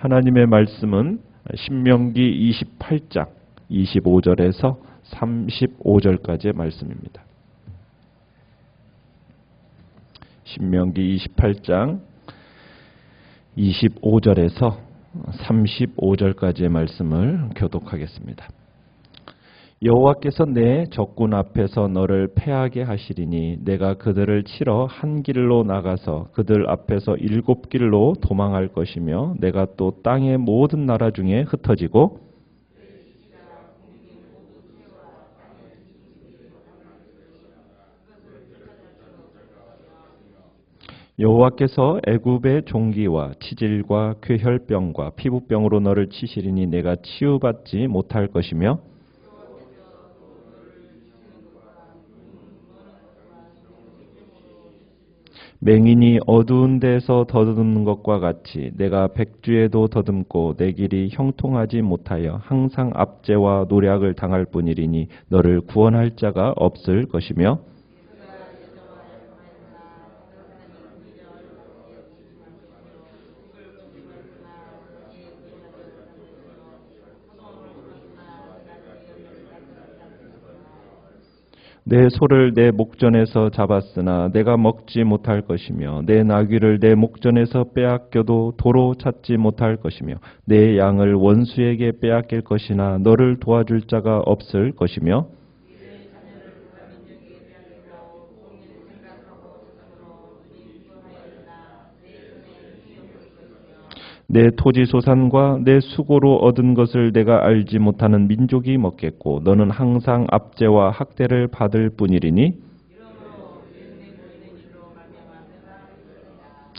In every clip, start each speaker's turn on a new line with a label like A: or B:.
A: 하나님의 말씀은 신명기 28장 25절에서 35절까지의 말씀입니다. 신명기 28장 25절에서 35절까지의 말씀을 교독하겠습니다. 여호와께서 내 적군 앞에서 너를 패하게 하시리니 내가 그들을 치러 한 길로 나가서 그들 앞에서 7길로 도망할 것이며 내가 또 땅의 모든 나라 중에 흩어지고 여호와께서 애굽의 종기와 치질과 괴혈병과 피부병으로 너를 치시리니 내가 치유받지 못할 것이며 맹인이 어두운 데서 더듬는 것과 같이 내가 백주에도 더듬고 내 길이 형통하지 못하여 항상 압제와 노략을 당할 뿐이리니 너를 구원할 자가 없을 것이며 내 소를 내 목전에서 잡았으나 내가 먹지 못할 것이며 내 나귀를 내 목전에서 빼앗겨도 도로 찾지 못할 것이며 내 양을 원수에게 빼앗길 것이나 너를 도와줄 자가 없을 것이며 내 토지 소산과 내 수고로 얻은 것을 내가 알지 못하는 민족이 먹겠고 너는 항상 압제와 학대를 받을 뿐이리니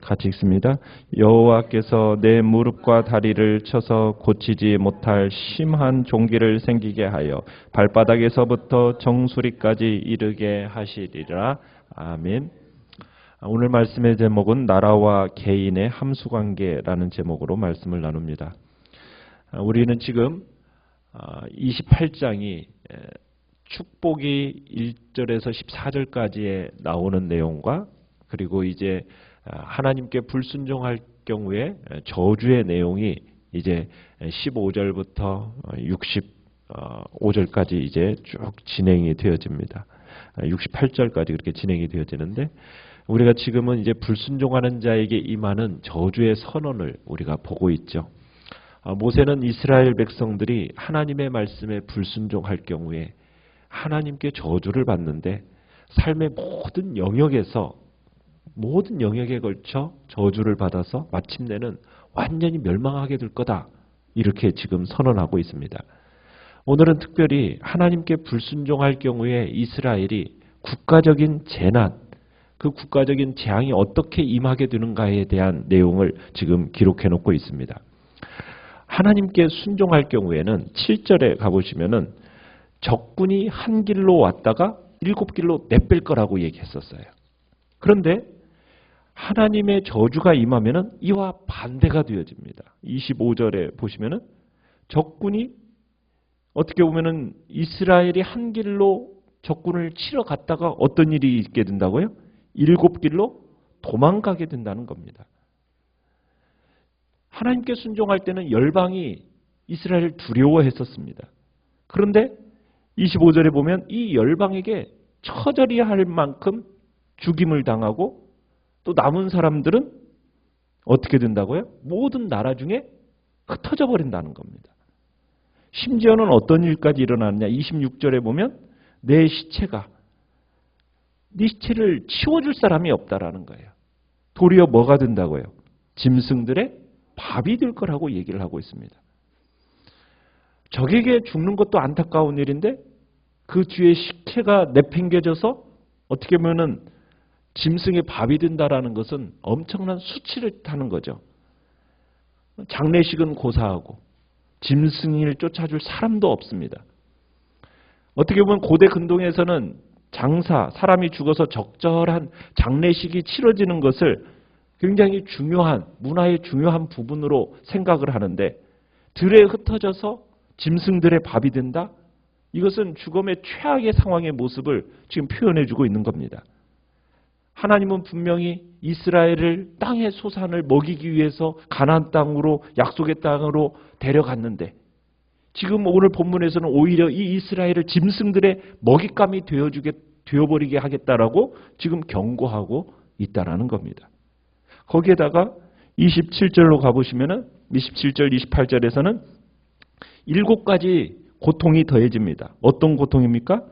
A: 같이 읽습니다. 여호와께서 내 무릎과 다리를 쳐서 고치지 못할 심한 종기를 생기게 하여 발바닥에서부터 정수리까지 이르게 하시리라. 아멘. 오늘 말씀의 제목은 나라와 개인의 함수관계라는 제목으로 말씀을 나눕니다. 우리는 지금 28장이 축복이 1절에서 14절까지에 나오는 내용과 그리고 이제 하나님께 불순종할 경우에 저주의 내용이 이제 15절부터 65절까지 이제 쭉 진행이 되어집니다. 68절까지 그렇게 진행이 되어지는데 우리가 지금은 이제 불순종하는 자에게 임하는 저주의 선언을 우리가 보고 있죠. 모세는 이스라엘 백성들이 하나님의 말씀에 불순종할 경우에 하나님께 저주를 받는데 삶의 모든 영역에 걸쳐 저주를 받아서 마침내는 완전히 멸망하게 될 거다. 이렇게 지금 선언하고 있습니다. 오늘은 특별히 하나님께 불순종할 경우에 이스라엘이 국가적인 재난, 그 국가적인 재앙이 어떻게 임하게 되는가에 대한 내용을 지금 기록해 놓고 있습니다. 하나님께 순종할 경우에는 7절에 가보시면은 적군이 한 길로 왔다가 7길로 내뺄 거라고 얘기했었어요. 그런데 하나님의 저주가 임하면은 이와 반대가 되어집니다. 25절에 보시면은 적군이 어떻게 보면은 이스라엘이 한 길로 적군을 치러 갔다가 어떤 일이 있게 된다고요? 7길로 도망가게 된다는 겁니다. 하나님께 순종할 때는 열방이 이스라엘을 두려워했었습니다. 그런데 25절에 보면 이 열방에게 처절히 할 만큼 죽임을 당하고 또 남은 사람들은 어떻게 된다고요? 모든 나라 중에 흩어져 버린다는 겁니다. 심지어는 어떤 일까지 일어나느냐? 26절에 보면 내 시체가 네 시체를 치워줄 사람이 없다라는 거예요. 도리어 뭐가 된다고요? 짐승들의 밥이 될 거라고 얘기를 하고 있습니다. 적에게 죽는 것도 안타까운 일인데 그 뒤에 시체가 내팽개져서 어떻게 보면은 짐승의 밥이 된다라는 것은 엄청난 수치를 타는 거죠. 장례식은 고사하고 짐승을 쫓아줄 사람도 없습니다. 어떻게 보면 고대 근동에서는 사람이 죽어서 적절한 장례식이 치러지는 것을 굉장히 중요한, 문화의 중요한 부분으로 생각을 하는데 들에 흩어져서 짐승들의 밥이 된다? 이것은 죽음의 최악의 상황의 모습을 지금 표현해주고 있는 겁니다. 하나님은 분명히 이스라엘을 땅의 소산을 먹이기 위해서 가나안 땅으로 약속의 땅으로 데려갔는데 지금 오늘 본문에서는 오히려 이 이스라엘을 짐승들의 먹잇감이 되어버리게 하겠다라고 지금 경고하고 있다라는 겁니다. 거기에다가 27절로 가보시면은 27절, 28절에서는 7가지 고통이 더해집니다. 어떤 고통입니까?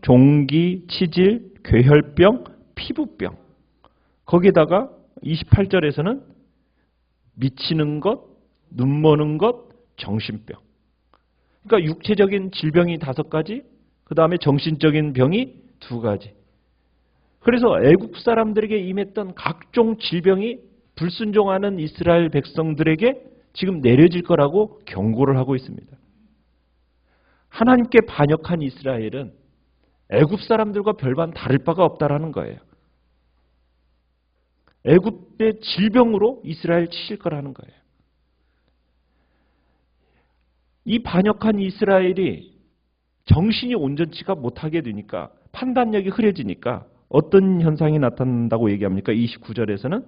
A: 종기, 치질, 괴혈병, 피부병. 거기에다가 28절에서는 미치는 것, 눈머는 것, 정신병. 그러니까 육체적인 질병이 5가지, 그 다음에 정신적인 병이 2가지. 그래서 애국 사람들에게 임했던 각종 질병이 불순종하는 이스라엘 백성들에게 지금 내려질 거라고 경고를 하고 있습니다. 하나님께 반역한 이스라엘은 애굽 사람들과 별반 다를 바가 없다라는 거예요. 애굽의 질병으로 이스라엘 치실 거라는 거예요. 이 반역한 이스라엘이 정신이 온전치가 못하게 되니까 판단력이 흐려지니까 어떤 현상이 나타난다고 얘기합니까? 29절에서는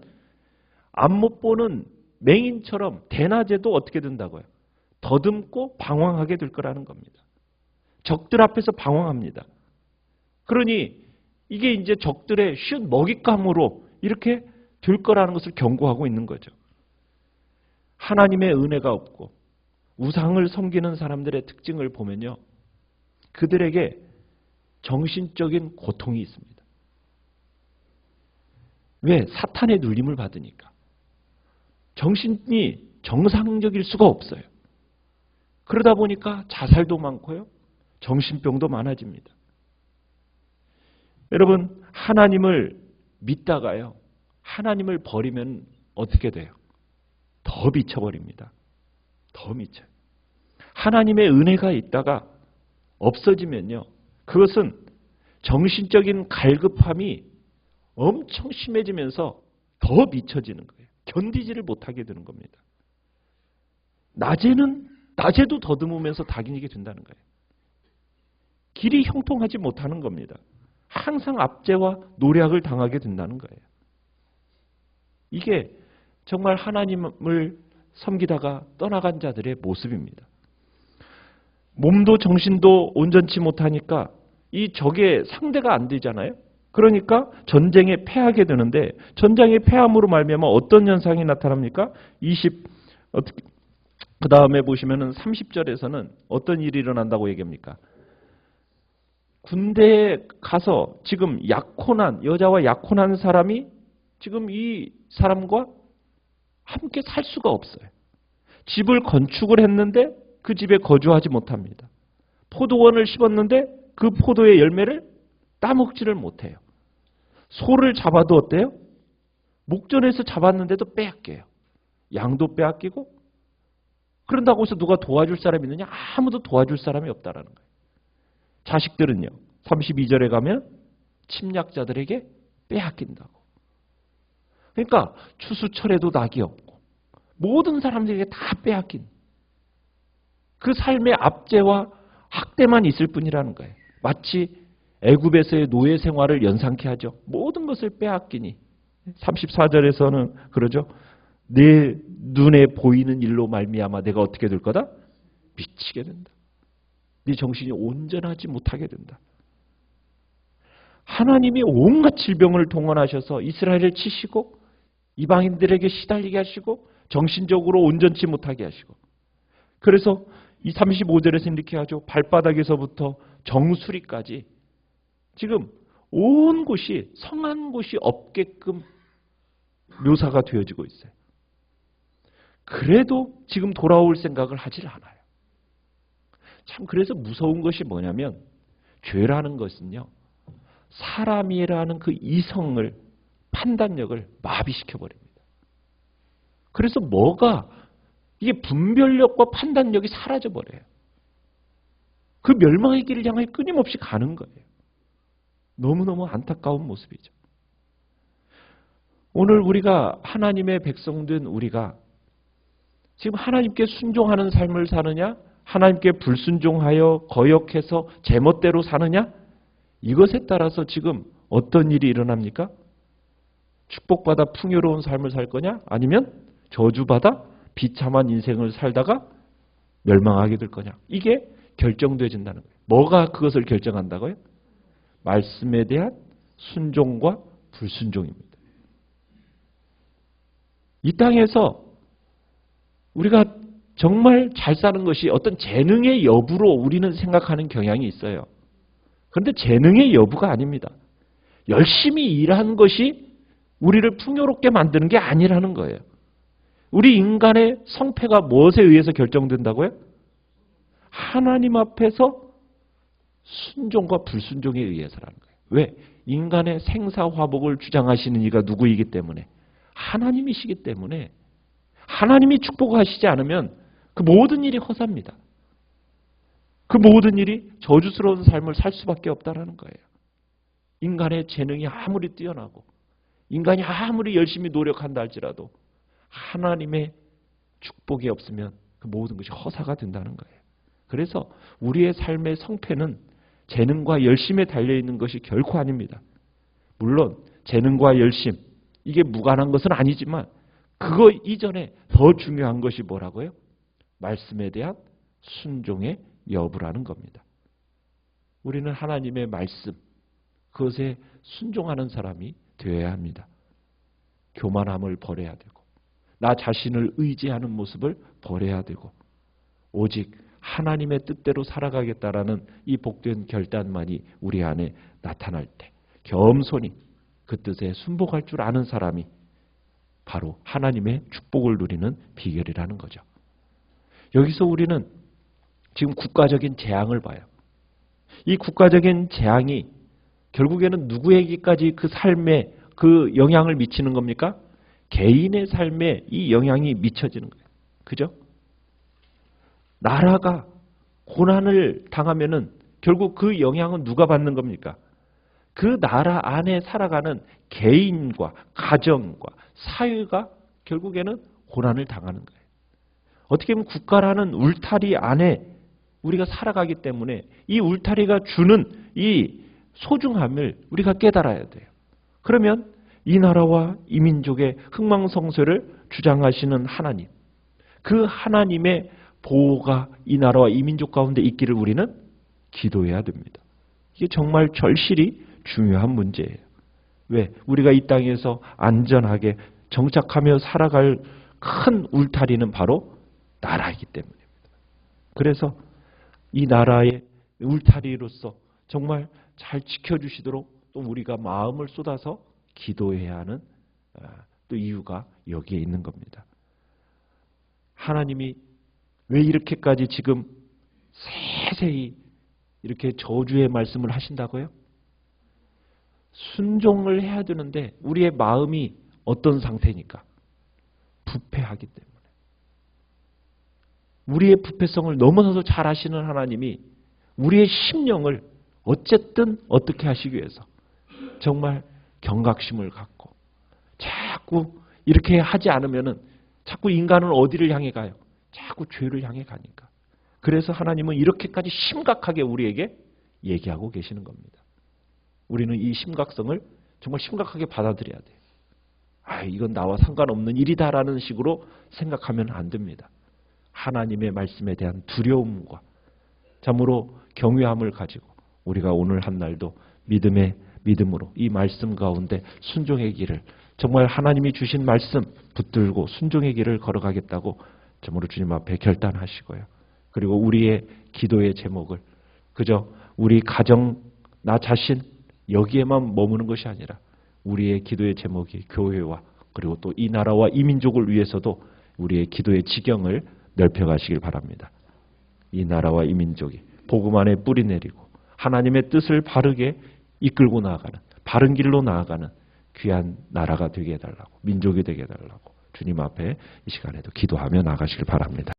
A: 앞못 보는 맹인처럼 대낮에도 어떻게 된다고요? 더듬고 방황하게 될 거라는 겁니다. 적들 앞에서 방황합니다. 그러니 이게 이제 적들의 쉬운 먹잇감으로 이렇게 될 거라는 것을 경고하고 있는 거죠. 하나님의 은혜가 없고 우상을 섬기는 사람들의 특징을 보면요. 그들에게 정신적인 고통이 있습니다. 왜? 사탄의 눌림을 받으니까. 정신이 정상적일 수가 없어요. 그러다 보니까 자살도 많고요. 정신병도 많아집니다. 여러분, 하나님을 믿다가요. 하나님을 버리면 어떻게 돼요? 더 미쳐버립니다. 더 미쳐요. 하나님의 은혜가 있다가 없어지면요. 그것은 정신적인 갈급함이 엄청 심해지면서 더 미쳐지는 거예요. 견디지를 못하게 되는 겁니다. 낮에도 더듬으면서 다니게 된다는 거예요. 길이 형통하지 못하는 겁니다. 항상 압제와 노략을 당하게 된다는 거예요. 이게 정말 하나님을 섬기다가 떠나간 자들의 모습입니다. 몸도 정신도 온전치 못하니까 이 적의 상대가 안 되잖아요. 그러니까 전쟁에 패하게 되는데 전쟁에 패함으로 말미암아 어떤 현상이 나타납니까? 그 다음에 보시면은 30절에서는 어떤 일이 일어난다고 얘기합니까? 군대에 가서 지금 약혼한 여자와 약혼한 사람이 지금 이 사람과 함께 살 수가 없어요. 집을 건축을 했는데 그 집에 거주하지 못합니다. 포도원을 심었는데 그 포도의 열매를 따먹지를 못해요. 소를 잡아도 어때요? 목전에서 잡았는데도 빼앗겨요. 양도 빼앗기고 그런다고 해서 누가 도와줄 사람이 있느냐? 아무도 도와줄 사람이 없다라는 거예요. 자식들은요. 32절에 가면 침략자들에게 빼앗긴다고. 그러니까 추수철에도 낙이 없고 모든 사람들에게 다 빼앗긴 그 삶의 압제와 학대만 있을 뿐이라는 거예요. 마치 애굽에서의 노예 생활을 연상케 하죠. 모든 것을 빼앗기니 34절에서는 그러죠. 내 눈에 보이는 일로 말미암아 내가 어떻게 될 거다? 미치게 된다. 네 정신이 온전하지 못하게 된다. 하나님이 온갖 질병을 동원하셔서 이스라엘을 치시고 이방인들에게 시달리게 하시고 정신적으로 온전치 못하게 하시고 그래서 이 35절에서 이렇게 하죠. 발바닥에서부터 정수리까지 지금 온 곳이 성한 곳이 없게끔 묘사가 되어지고 있어요. 그래도 지금 돌아올 생각을 하질 않아요. 참 그래서 무서운 것이 뭐냐면 죄라는 것은요. 사람이라는 그 이성을 판단력을 마비시켜버립니다. 그래서 이게 분별력과 판단력이 사라져버려요. 그 멸망의 길을 향해 끊임없이 가는 거예요. 너무너무 안타까운 모습이죠. 오늘 우리가 하나님의 백성된 우리가 지금 하나님께 순종하는 삶을 사느냐 하나님께 불순종하여 거역해서 제멋대로 사느냐 이것에 따라서 지금 어떤 일이 일어납니까? 축복받아 풍요로운 삶을 살 거냐? 아니면 저주받아 비참한 인생을 살다가 멸망하게 될 거냐? 이게 결정되어진다는 거예요. 뭐가 그것을 결정한다고요? 말씀에 대한 순종과 불순종입니다. 이 땅에서 우리가 정말 잘 사는 것이 어떤 재능의 여부로 우리는 생각하는 경향이 있어요. 그런데 재능의 여부가 아닙니다. 열심히 일한 것이 우리를 풍요롭게 만드는 게 아니라는 거예요. 우리 인간의 성패가 무엇에 의해서 결정된다고요? 하나님 앞에서 순종과 불순종에 의해서라는 거예요. 왜? 인간의 생사화복을 주장하시는 이가 누구이기 때문에? 하나님이시기 때문에 하나님이 축복하시지 않으면 그 모든 일이 허사입니다. 그 모든 일이 저주스러운 삶을 살 수밖에 없다는 거예요. 인간의 재능이 아무리 뛰어나고 인간이 아무리 열심히 노력한다 할지라도 하나님의 축복이 없으면 그 모든 것이 허사가 된다는 거예요. 그래서 우리의 삶의 성패는 재능과 열심에 달려있는 것이 결코 아닙니다. 물론 재능과 열심, 이게 무관한 것은 아니지만 그거 이전에 더 중요한 것이 뭐라고요? 말씀에 대한 순종의 여부라는 겁니다. 우리는 하나님의 말씀, 그것에 순종하는 사람이 되어야 합니다. 교만함을 버려야 되고 나 자신을 의지하는 모습을 버려야 되고 오직 하나님의 뜻대로 살아가겠다라는 이 복된 결단만이 우리 안에 나타날 때 겸손히 그 뜻에 순복할 줄 아는 사람이 바로 하나님의 축복을 누리는 비결이라는 거죠. 여기서 우리는 지금 국가적인 재앙을 봐요. 이 국가적인 재앙이 결국에는 누구에게까지 그 삶에 그 영향을 미치는 겁니까? 개인의 삶에 이 영향이 미쳐지는 거예요. 그죠? 나라가 고난을 당하면은 결국 그 영향은 누가 받는 겁니까? 그 나라 안에 살아가는 개인과 가정과 사회가 결국에는 고난을 당하는 거예요. 어떻게 보면 국가라는 울타리 안에 우리가 살아가기 때문에 이 울타리가 주는 이 소중함을 우리가 깨달아야 돼요. 그러면 이 나라와 이 민족의 흥망성쇠를 주장하시는 하나님, 그 하나님의 보호가 이 나라와 이 민족 가운데 있기를 우리는 기도해야 됩니다. 이게 정말 절실히 중요한 문제예요. 왜? 우리가 이 땅에서 안전하게 정착하며 살아갈 큰 울타리는 바로 나라이기 때문입니다. 그래서 이 나라의 울타리로서 정말 잘 지켜주시도록 또 우리가 마음을 쏟아서 기도해야 하는 또 이유가 여기에 있는 겁니다. 하나님이 왜 이렇게까지 지금 세세히 이렇게 저주의 말씀을 하신다고요? 순종을 해야 되는데 우리의 마음이 어떤 상태니까? 부패하기 때문에. 우리의 부패성을 너무나도 잘 아시는 하나님이 우리의 심령을 어쨌든 어떻게 하시기 위해서 정말 경각심을 갖고 자꾸 이렇게 하지 않으면은 자꾸 인간은 어디를 향해 가요? 자꾸 죄를 향해 가니까. 그래서 하나님은 이렇게까지 심각하게 우리에게 얘기하고 계시는 겁니다. 우리는 이 심각성을 정말 심각하게 받아들여야 돼요. 이건 나와 상관없는 일이다라는 식으로 생각하면 안 됩니다. 하나님의 말씀에 대한 두려움과 참으로 경외함을 가지고 우리가 오늘 한 날도 믿음으로 이 말씀 가운데 순종의 길을 정말 하나님이 주신 말씀 붙들고 순종의 길을 걸어가겠다고 참으로 주님 앞에 결단하시고요. 그리고 우리의 기도의 제목을 그저 우리 가정, 나 자신 여기에만 머무는 것이 아니라 우리의 기도의 제목이 교회와 그리고 또 이 나라와 이 민족을 위해서도 우리의 기도의 지경을 넓혀가시길 바랍니다. 이 나라와 이 민족이 복음 안에 뿌리 내리고 하나님의 뜻을 바르게 이끌고 나아가는 바른 길로 나아가는 귀한 나라가 되게 해달라고 민족이 되게 해달라고 주님 앞에 이 시간에도 기도하며 나가시길 바랍니다.